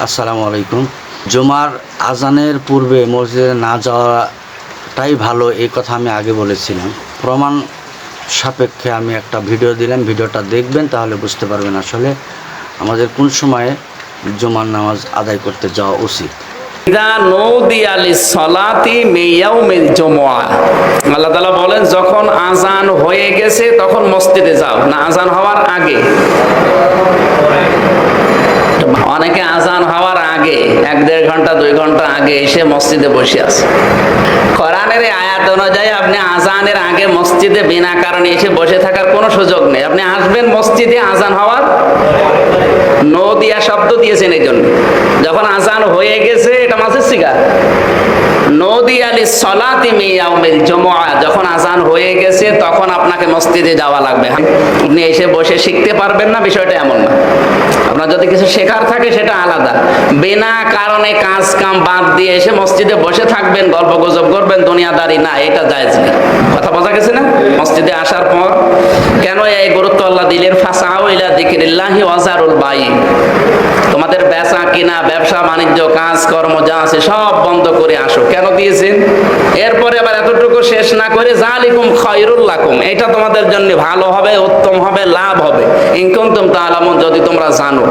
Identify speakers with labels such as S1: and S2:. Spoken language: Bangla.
S1: আসসালামু আলাইকুম। জুমার আজানের পূর্বে মসজিদে না যাওয়াটাই ভালো, এই কথা আমি আগে বলেছিলাম। প্রমাণ সাপেক্ষে আমি একটা ভিডিও দিলাম, ভিডিওটা দেখবেন, তাহলে বুঝতে পারবেন আসলে আমাদের কোন সময়ে জুমার নামাজ আদায় করতে যাওয়া উচিত।
S2: আল্লাহ তাআলা বলেন, যখন আজান হয়ে গেছে তখন মসজিদে যাও, না আজান হওয়ার আগে। অনেকে আজান হওয়ার আগে 1-1.5 ঘন্টা 2 ঘন্টা আগে এসে মসজিদে বসে আছে। কোরআনের আয়াত অনুযায়ী আপনি আজানের আগে মসজিদে বিনা কারণে এসে বসে থাকার কোনো সুযোগ নেই। আপনি আসবেন মসজিদে আজান হওয়ার, নো দিয়া শব্দ দিয়েছেন এই জন্য। যখন আজান হয়ে গেছে, এটা মাসের সিগা, যখন আজান হয়ে গেছে তখন আপনাকে মসজিদে যাওয়া লাগবে। আপনি এসে বসে শিখতে পারবেন না, বিষয়টা এমন না। আপনার যদি কিছু শেখার থাকে সেটা আলাদা। বিনা কারণে কাজ কাম বাদ দিয়ে এসে মসজিদে বসে থাকবেন, গল্প গুজব করবেন, দুনিয়াদারি না, এটা জায়েজ নেই। কথা বোঝা গেছে না? মসজিদে আসার পর কেন এই গুরুত্ব আল্লাহ দিলেন? ফাসাউ ইলা যিকরিল্লাহি ওয়া যারুল বাই। তোমাদের বেচা কিনা, ব্যবসা বাণিজ্য, কাজ কর্ম যা আছে সব বন্ধ করে আসো। কেন দিয়েছেন? এরপরে আবার এতটুকু শেষ না করে যালিকুম খায়রুল লাকুম, এটা তোমাদের জন্য ভালো হবে, উত্তম হবে, লাভ হবে, ইন কুনতুম তাআলামুন, যদি তোমরা জানো।